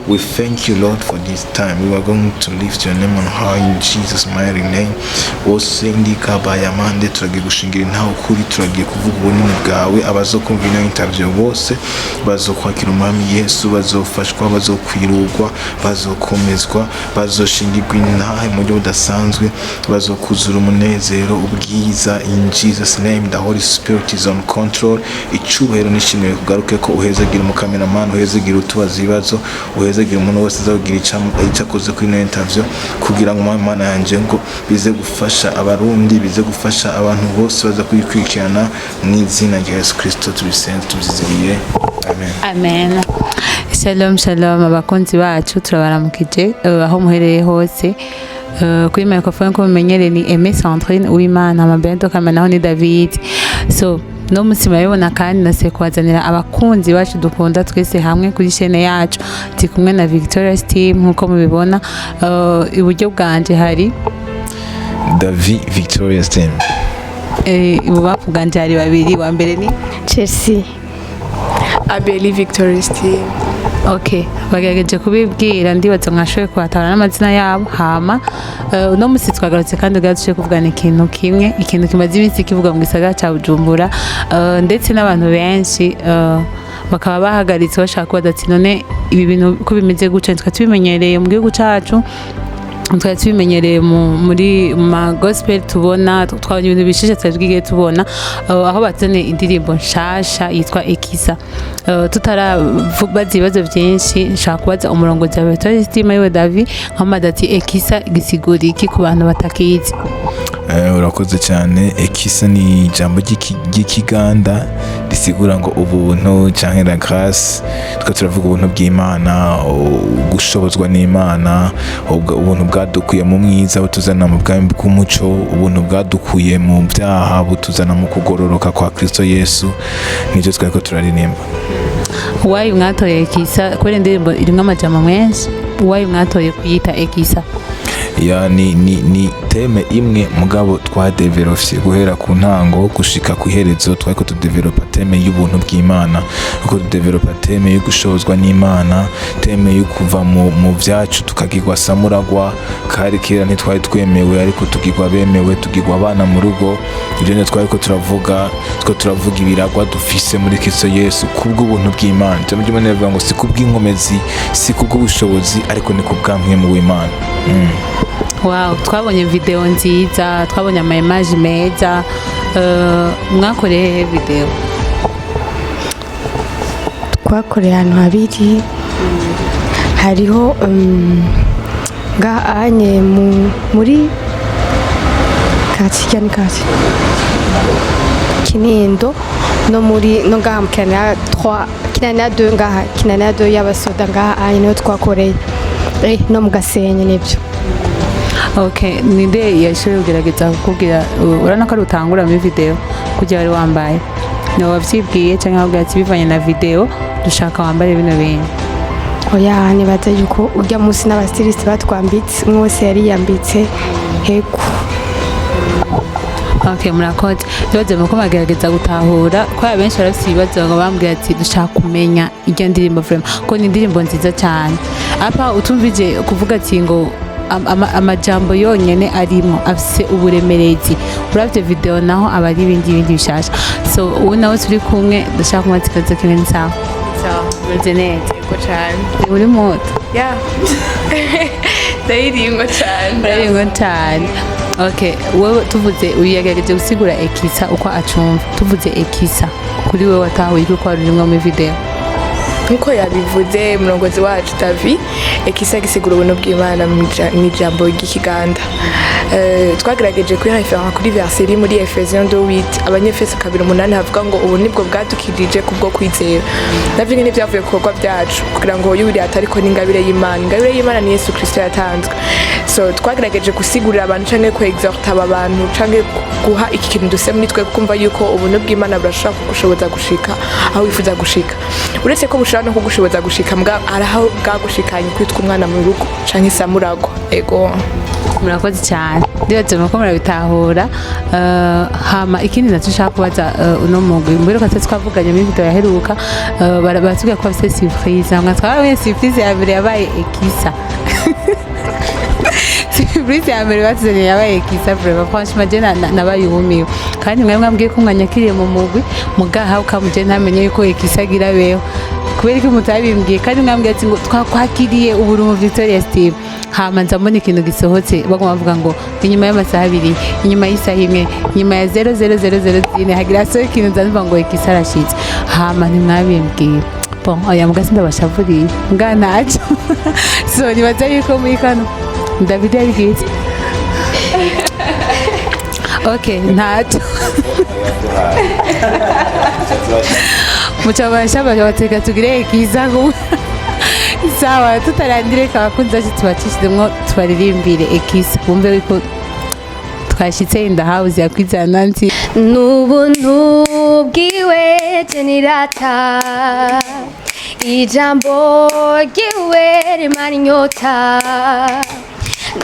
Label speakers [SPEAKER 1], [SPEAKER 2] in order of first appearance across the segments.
[SPEAKER 1] We thank you, Lord, for this time. We are going to lift your name on high in Jesus' mighty name. Osendi kabayamande turagiye gushingira intaho kuri turagiye kuvuga ubunini bwawe abazokumva ino interview bose bazokwakira umwami Yesu bazofashwa bazokwirugwa bazokomezwa bazoshingirwa intahe mu buryo budasanzwe bazokuzura umunezero ubwiza in Jesus name. The Holy Spirit is on control. Icyubahiro nishimiye kugaruke ko uhezagira umukameraman uhezagira utubaza ibibazo uhezagira umuntu wese azagira icyakoze kuri ino interview kugira ngo Imana yanje ngo bize gufasha abarundi bize gufasha abantu bose baza kuyikurikirana mu izina rya Yesu Kristo tubisenze tubizigiye. Amen.
[SPEAKER 2] Amen. Shalom abakunzi bacu turabaramukije aho muhereye hose. Kuri microphone ko mumenyereye ni Aimé Centrine Uwimana amabendo kamanaho ni David. So no musi murabibona kandi nase kwazanira abakunzi bacu dukunda twese hamwe kuri chaîne yacu ndi kumwe na Victoria's team nkuko mubibona. Iburyo bwanje hari
[SPEAKER 1] David Victoria's team.
[SPEAKER 2] Ibubafu bwanje hari babiri, wa mbere ni
[SPEAKER 3] Chelsea Abeli Victoria's team.
[SPEAKER 2] Okay, bagerageje kubibwira ndibaza mwashoboye kubatara n'amazina yabo hama no musi twagarutse kandi gaduce kuvugana ikintu kimwe, ikintu kimaze iminsi kivuga mu gisagara cya Bujumbura ndetse n'abantu benshi bakaba bahagaritse bashaka kubaza ati none ibi bintu ko bimeze gutya twatubimenyereye mu gihugu cyacu twari tubimenyereye muri ma gospel tubona twabonye ibintu bishije twabwiye tubona aho bazane indirimbo nshasha yitwa Ekisa. Tutarabaza ibibazo byinshi nshaka kubaza umurongozi wa Victoria's team yiwe David nkamaze ati Ekisa gisigura iki ku bantu batakizi?
[SPEAKER 1] Urakoze cyane. Ekisa ni ijambo ry'ikiganda risigura ngo ubuntu cyangwa la grâce. Turavuga ubuntu bw'Imana, gushobozwa n'Imana, ubuntu bwadukuye mu mwiza butuzana mu bwami bw'umuco, ubuntu bwadukuye mu byaha butuzana mu kugororoka kwa Kristo Yesu. Nibyo twari turaririmba.
[SPEAKER 2] Why mwatoye Ekisa? Kubera indirimbo irimo amajambo menshi, why mwatoye kuyita Ekisa?
[SPEAKER 1] Ya ni teme imwe mugabo twadevelopye guhera ku ntango gushika ku iherezo. Twari ko tudevelopa teme y'ubuntu bw'Imana, ko tudevelopa teme yo gushozwa n'Imana, teme yo kuva mu byacu tukagirwa samuragwa kari kera ntitwari twemewe ariko tugirwa bemewe, tugirwa abana mu rugo. Ibyo ne twari ko turavuga ibiragwa dufise muri Kristo Yesu kubw'ubuntu bw'Imana. Cyangwa mu nevuga ngo si kubw'inkomezi si kubw'ubushobozi ariko ni kubw'amwe mu Imana.
[SPEAKER 2] Wow, twabonye video nziza, twabonye ama image meza. Mwakoreye video?
[SPEAKER 3] Twakoreye ahantu habiri. Hariho ngaanye muri kati Kinindo no muri no ngaha mukana 3 kinana 2 ngaha kinana 2 y'abasoda ngaha ayo twakoreye no mu Gasenyi nibyo.
[SPEAKER 2] Okay, ninde yashoboye kugerageza kukubwira urana ko rutangura muri video kujya wari wambaye no wavyibwiye cyangwa ahubwo ati bivanye na video dushaka wambare bino bintu?
[SPEAKER 3] Oya, nibaza yuko ujya munsi n'abastilist batwambitse mwose yari yambitse heko.
[SPEAKER 2] Okay, murakoze. Bibaze muko bagerageza gutahura ko abenshi barafite ibibazo ngo bambwira ati dushaka kumenya iryo ndirimbo vraiment ko ni indirimbo nziza cyane. Apa utumvije kuvuga ati ngo amajambo yonyene arimo afise uburemerezi. Uravye video naho abari ibindi bishasha. So ubu nawe turi kumwe ndashaka kumwatikaza kinini sawa.
[SPEAKER 4] Meze neza ko cyane.
[SPEAKER 2] Uri moto?
[SPEAKER 4] Yeah. Ndayiringo cyane.
[SPEAKER 2] Okay, wewe tuvuze uyagerageje gusigura Ekisa uko acumva. Tuvuze Ekisa kuri wewe watahuye ko ari rimwe mu video.
[SPEAKER 4] Nkuko yabivuze umurongozi wacu David, Ekisa gisigura ubuntu bw'Imana mu ijambo ry'ikiganda. Twagerageje kwihafira kuri verset iri muri Ephesians 2:8, abanyefeso 2:8 havuga ngo ubu nibwo bwadukirije kubwo kwizera. David ni byavuye ku bikorwa byacu kugira ngo yuri atariko n'ingabire y'Imana. Ingabire y'Imana ni Yesu Kristo yatanzwe. So twagerageje gusigurira abantu canke ko exhorta abantu canke guha iki kintu duse muri twe kumva yuko ubuntu bw'Imana burashaka kugushoboza gushika aho wifuza gushika. Uretse ko ashobora no kugushoboza gushika mbwa araho bwagushikanye kwitwa umwana mu rugo canke samurago ego
[SPEAKER 2] murakoze cyane ndibaza ko murabitahura hama ikindi nacyo ushaka kubaza uno mugwi mbere ko twavuganye muri video yaheruka baratubwira ko bafite surprise hamwe twabonye surprise ya mbere yabaye Ekisa surprise ya mbere batuzaniye yabaye Ekisa vraiment franchement je nabayumiwe kandi mwe mwambwiye ko mwanyakiriye mu mugwi mugaha ukamuje ntamenye yuko Ekisa agira beho kubera ko mutabimbwiye kandi mwambwiye ati ngo twakwakiriye uburu mu Victoria Steve hama nzambona ikintu gisohotse bagomba bavuga ngo inyuma y'amasaha 2 inyuma y'isaha 1 inyuma ya 00004 hagira so ikintu nzamva ngo Ekisa arashitse hama ntimwabimbwiye bon oya mugasi ndabashavuriye nganaje so nibaza yuko muri kano David yabigize okay ntato mucabasha bateka tugire Ekisa ngo sawa tutarandire kabakunza tubacishizemo twaririmbire Ekisa bumve yuko twashitse in the house yakwiza nanti
[SPEAKER 3] n'ubuntu bwiwe jenirata ijambo ryiwe rimara inyota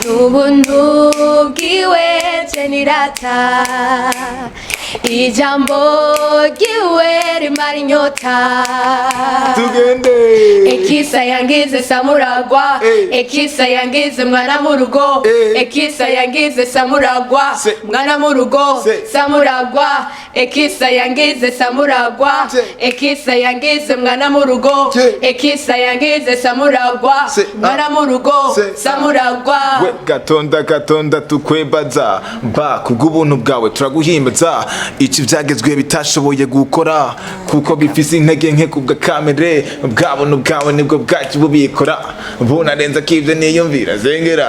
[SPEAKER 3] n'ubuntu bwiwe jenirata ijambo ryiwe rimara inyota
[SPEAKER 1] tugende
[SPEAKER 4] Ekisa yangize samuragwa Ekisa yangize mwana mu rugo Ekisa yangize samuragwa mwana mu rugo samuragwa Ekisa yangize samuragwa Ekisa yangize mwana mu rugo Ekisa yangize samuragwa mwana mu rugo samuragwa
[SPEAKER 1] we gatonda tukwebaza ba kubw'ubuntu bwawe turaguhimbaza iki byagezwe bitashoboye gukora kuko bifise intege nke kubwa kamere bwabuntu bwawe nibwo bwacu bubikora bunarenza kivyo niyumvira zengera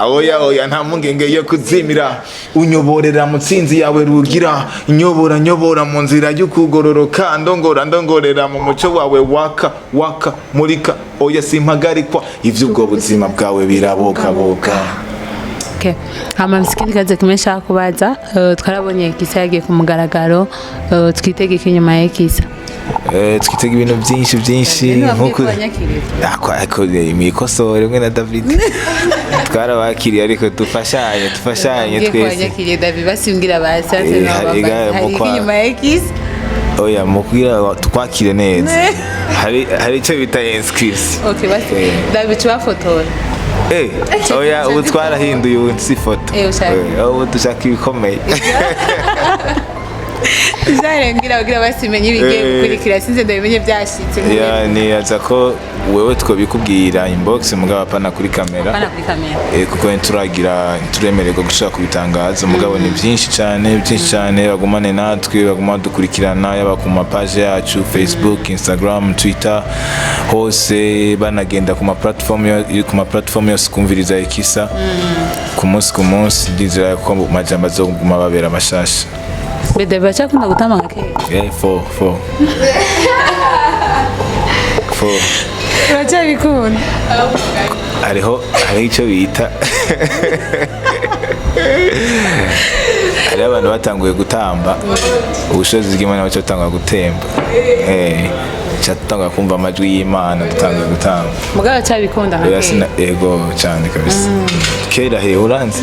[SPEAKER 1] oya nta mungenge yo kuzimira unyoborera mu tsinzi yawe rugira nyobora mu nzira y'ukugororoka ndongorera mu muco wawe waka murika oya simpagarikwa ivyo ubwo buzima bwawe birabokaboka.
[SPEAKER 2] Okay. Hama msikini kaza kimesha kubaza twarabonye Ekisa yagiye ku mugaragaro twitege inyuma ya Ekisa
[SPEAKER 1] twitege ibintu byinshi nkuko akore imikosore mwe na David twarabakiriye ariko dufashanye twese
[SPEAKER 2] twakiriye David basimbwira basase n'ababa inyuma ya Ekisa
[SPEAKER 1] oya mukira twakire neza hari icyo bita inscription
[SPEAKER 2] okay basi David twafotora
[SPEAKER 1] oya ubu twarahinduye ubu si foto ubu dushaka ibikomeye
[SPEAKER 2] Zarengira bagira basimenye ibigiye gukurikira sinze ndabimenye byashitse
[SPEAKER 1] niyaza ko wewe twobikubwira inbox mugabo apana kuri kamera kuko turemererwa gushaka kubitangaza mugabo ni byinshi cyane bagumane natwe baguma dukurikirana yaba ku mapage yacu Facebook Instagram Twitter hose banagenda ku ma platform yose kumviriza Ekisa ku munsi ndizera ko majamba zo guma babera amashasha
[SPEAKER 2] Bede bacha kuna gutama ngake.
[SPEAKER 1] Four.
[SPEAKER 2] Bacha bikunda.
[SPEAKER 1] Hari icyo bita. Hari abantu batanguye gutamba. Ubushobozi bw'Imana bacha batangwa gutemba. Chatanga kumva amajwi y'Imana dutanguye gutamba.
[SPEAKER 2] Mugabo bacha bikunda ngake.
[SPEAKER 1] Yego cyane kabisa. Kera he uranzi.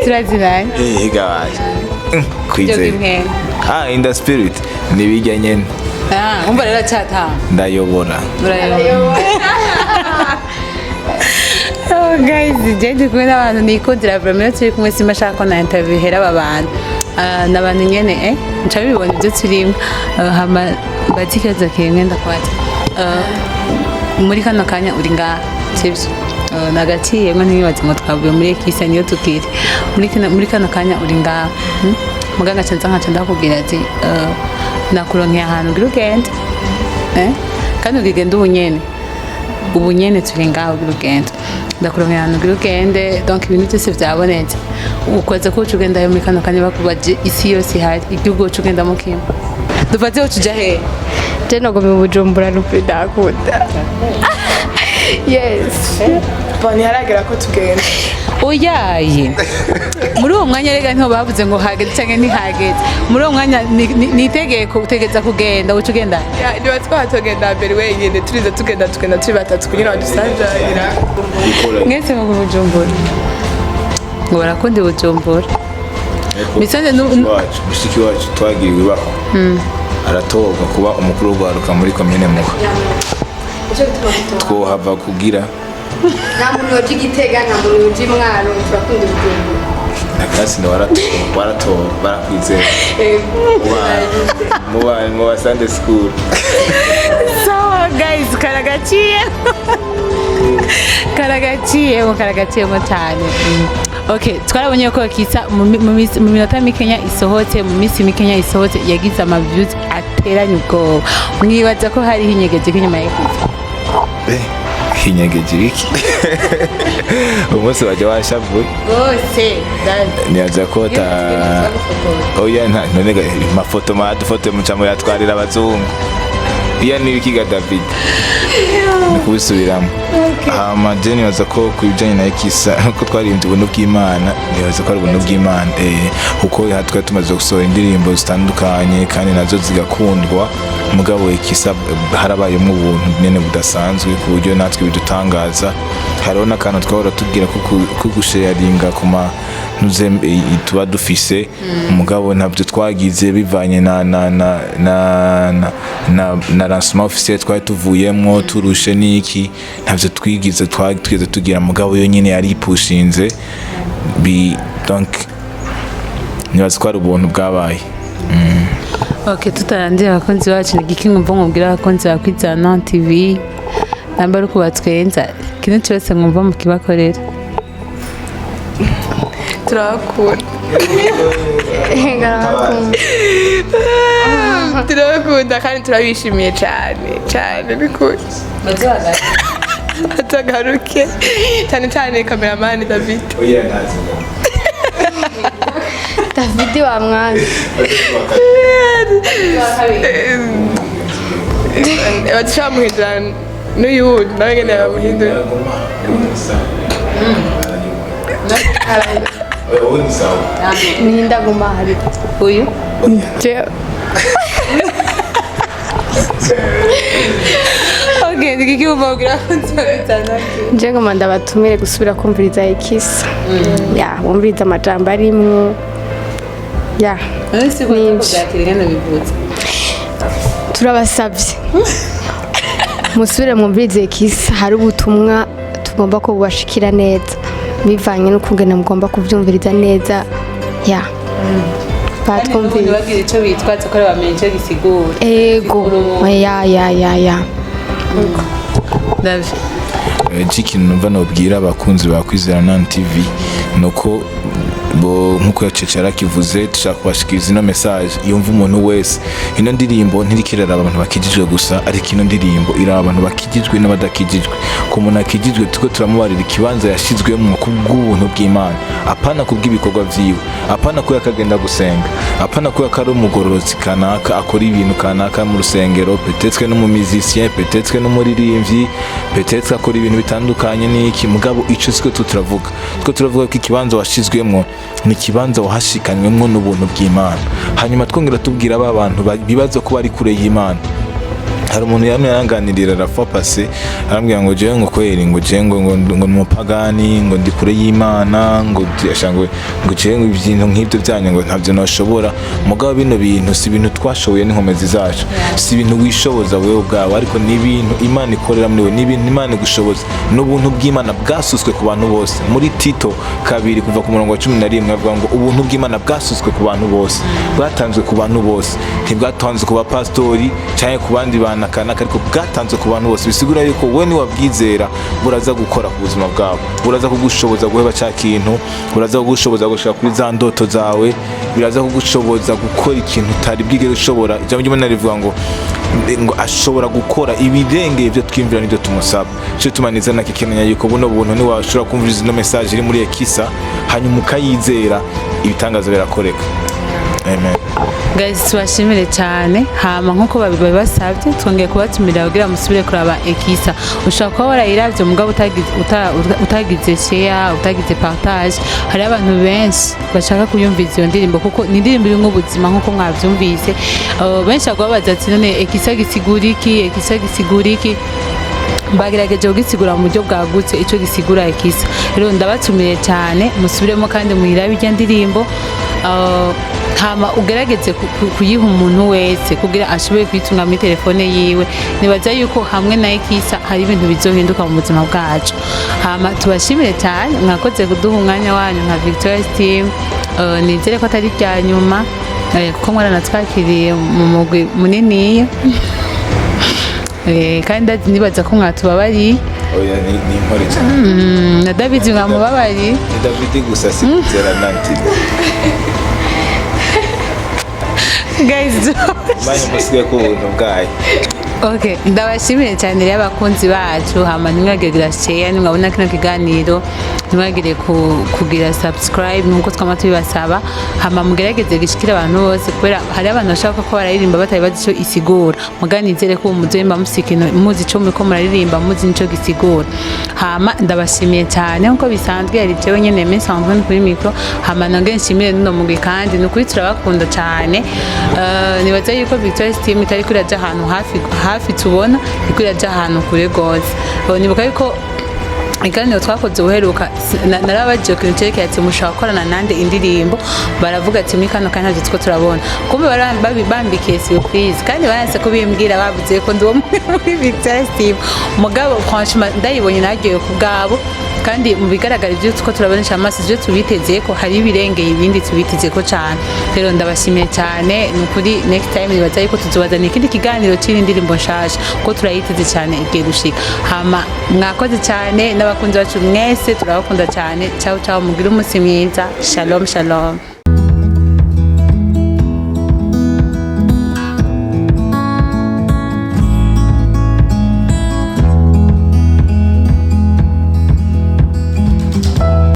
[SPEAKER 2] turaziranye
[SPEAKER 1] gawaje kwizeye in the spirit nibijya nyene
[SPEAKER 2] umva rero cyata
[SPEAKER 1] ndayobora
[SPEAKER 2] guys jeje kumwe abantu nikundira vraiment turi kumwe simashaka ko na interview hera abantu nabantu nyene ncabibona ibyo turimo hama batikaza kemwe ndakwata muri kano kanya uri ngaha sibyo nagaciye ngo ntibibaze ngo twavuye muri Ekisa niyo tukiri muri kano kanya uri ngaha muganga cyanza nkaca ndakubwira ati nakuronkeye ahantu ugira ugende kandi ugigenda ubunyene turi ngaha ugira ugende ndakuronkeye ahantu ugira ugende donc ibintu byose byabonetse ukweze ko ucugenda muri kano kanya bakubaje isi yose ihari igihugu ucugenda mu kimwe dufate ucuja he
[SPEAKER 3] je nago mu Bujumbura n'upidakunda yes
[SPEAKER 4] ntiharagera ko tugenda
[SPEAKER 2] uyaye muri uwo mwanya rega ntiho bavuze ngo hageze cyangwa ntihageze muri uwo mwanya ni itegeko utegeza kugenda uca ugenda
[SPEAKER 4] niba twatugenda mbere wenyine turiza tugenda turi batatu kugira ngo dusangira
[SPEAKER 2] mwese mu Bujumbura ngo barakunda Bujumbura
[SPEAKER 1] Misande mushiki wacu twagiriwe baho aratorwa kuba umukuru w'urwaruka muri komine Muha twohava kugira
[SPEAKER 3] nta muntu yoje Igitega nta muntu yoje Mwaro turakunda Bujumbura
[SPEAKER 1] nakasi waratora barakwizera mu wa Sunday school
[SPEAKER 2] so guys karagaciyemo cyane okay twarabonye ko Ekisa mu minota mikenya isohotse mu minsi mikenya isohotse yagize ama views ateranye ubwoba mwibaza ko hari hinyegeje k'inyuma y'Ekisa
[SPEAKER 1] hinyegeje iki umunsi wajya washavuye
[SPEAKER 2] bose
[SPEAKER 1] niyaza kota oya none mafoto madufoto mucamo yatwarira abazungu iya nibikiga David nikubisubiramo hama je nibaza ko kubijanye na Ekisa ko twarimbye ubuntu bw'Imana nibaza ko ari ubuntu bw'Imana kuko hatwe tumaze gusohora indirimbo zitandukanye kandi nazo zigakundwa mugabo Ekisa harabayemo ubuntu nyene budasanzwe ku buryo natwe bidutangaza hariho n'akantu twahora tubwira ko gusharinga kuma nuze tuba dufise mugabo ntabyo twagize bivanye na lancement officiel twari tuvuyemo turushe niki ntabyo twigeze tugira mugabo yo nyine yari ipushinze donc nibaza ko ari ubuntu bwabaye
[SPEAKER 2] okay tutarangira abakunzi bacu ni giki mwumva mwubwira abakunzi ba Kwizana TV namba ari kubatwenza kintu cyose mwumva mukibakorera
[SPEAKER 4] turakunda kandi turabishimiye cyane bikuri atagaruke cyane kameramani David
[SPEAKER 3] David wa mwana
[SPEAKER 4] bacamuhindura n'uyundi nawe ngene yamuhindura
[SPEAKER 3] ni ndaguma hari
[SPEAKER 2] uyu okay ndiki ubabwira
[SPEAKER 3] nje ngoma ndabatumire gusubira kumviriza Ekisa ya bumviriza amajambo arimwo ya turabasabye musubire mwumvirize Ekisa hari ubutumwa tugomba ko bubashikira neza bivanye n'ukungena mugomba kuvyumviriza neza ya
[SPEAKER 2] batwumvira bagira ico bitwaza ko bamenye ico gisigura
[SPEAKER 3] ego ya
[SPEAKER 2] David
[SPEAKER 1] ikintu numva nobwira abakunzi ba Kwizana TV nuko bo nkuko yacecera kivuze tushaka kubashikiriza ino message yumva umuntu wese ino ndirimbo ntirikirara abantu bakijijwe gusa ariko ino ndirimbo ira abantu bakijijwe n'abadakijijwe ko umuntu akijijwe tuko turamubarira ikibanza yashizwemo kubw'ubuntu bw'Imana apana kubw'ibikorwa vyiwe apana ko yakagenda gusenga apana ko yakari umugororozi kanaka akora ibintu kanaka mu rusengero peut-être no mu musicien peut-être no muririmbyi peut-être akora ibintu bitandukanye n'iki mugabo ico siko turavuga ko ikibanza washizwemo ni kibanza wahashikanywemo n'ubuntu bw'Imana hanyuma twongera tubwira aba bantu bibazo ko bari kure y'Imana hari umuntu yaranganirira rafa passé arambwira ngo jewe ngo kweri ngo jengo ngo umupagani ngo ndi kure y'Imana ngo yashangwe ngo jewe ibintu nk'ibyo byanyu ngo ntabyo nashobora mugabo bino bintu si ibintu twashoboye n'inkomezi zacu si ibintu wishoboza wewe ubwawe ariko ni ibintu Imana ikorera muri we ni ibintu Imana igushoboza n'ubuntu bw'Imana bwasuswe ku bantu bose muri Tito 2 kuva ku murongo wa 11 avuga ngo ubuntu bw'Imana bwasuswe ku bantu bose bwatanzwe ku bantu bose ntibwatanzwe ku bapastori cyangwa ku bandi bantu kanaka ariko bwatanzwe ku bantu bose bisigura yuko we ni wabwizera buraza gukora ku buzima bwawe buraza kugushoboza guheba cya kintu buraza kugushoboza gushaka kuri za ndoto zawe biraza kugushoboza gukora ikintu utari bwigere ushobora ijambo ry'Imana rivuga ngo ashobora gukora ibirengeye ibyo twimvira n'ibyo tumusaba cyo tumaniza na kikemenya yuko buno buntu ni washobora kumviriza ino message iri muri Ekisa hanyuma ukayizera ibitangazo birakoreka amen.
[SPEAKER 2] guys tubashimire cyane hama nkuko babibasabye twongeye kubatumira kugira musubire kuraba Ekisa ushaka kuba warayiravye mugabo utagize share utagize partage hari abantu benshi bashaka kuyumviza iyo ndirimbo kuko ni indirimbo iri nk'ubuzima nkuko mwavyumvise benshi babaza ati none Ekisa gisigura iki bagerageje kugisigura mu buryo bwagutse ico gisigura Ekisa rero ndabatumire cyane musubiremo kandi muhirabe irya ndirimbo hama ugerageze kuyiha umuntu wese kugira ashoboye kwitunga muri telefone yiwe nibaza yuko hamwe na Ekisa hari ibintu bizohinduka mu buzima bwacu hama tubashimire cyane mwakoze kuduha umwanya wanyu nka Victoria's team nizere ko atari rya nyuma kuko mwaranatwakiriye mu mugwi munini kandi nibaza ko mwatubabariye
[SPEAKER 1] oya ni impore cyane
[SPEAKER 2] na David mwamubabariye
[SPEAKER 1] ni David gusa sinzera nanti
[SPEAKER 2] guys
[SPEAKER 1] manye musigaye ko ubuntu bwayo
[SPEAKER 2] okay ndabashimire cyane rero abakunzi bacu hama nimwagire share nimwabona kino kiganiro nimwagire kugira subscribe nkuko twama tubibasaba hama mugerageze gishikira abantu bose kubera hari abantu bashaka ko bararirimba batari bazi ico isigura muganizere ko muzoyimba musikino muzi ico muriko muraririmba muzi nico gisigura hama ndabashimiye cyane nkuko bisanzwe yari jewe nyene Miss Antoine kuri micro hama nange nshimire nuno mugwi kandi nukuri turabakunda cyane nibaza yuko Victoria's team itari kuri aja ahantu hafi tubona iko iraja ahantu kure gose nibuka yuko iganiro twakoze uheruka narabagiye ku ntereke ati mushaka korana nande indirimbo baravuga ati muri kano kandi ntabyo turabona kumbe bambikiye surprise kandi baranse ko bimbwira bavuze ko ndi muri Victoria's team mugabo franchement ndayibonye nagiye ku bwabo kandi mu bigaragara ibyo tuko turabonesha amaso ibyo tubitezeye ko hari ibirengeye ibindi tubiteze ko cyane rero ndabashimiye cyane nukuri next time nibaza yuko tuzobazana ikindi kiganiro cy'indi ndirimbo nshasha ko turayiteze cyane igiye gushika hama mwakoze cyane n'abakunzi bacu mwese turabakunda cyane ciao ciao mugire umunsi mwiza shalom shalom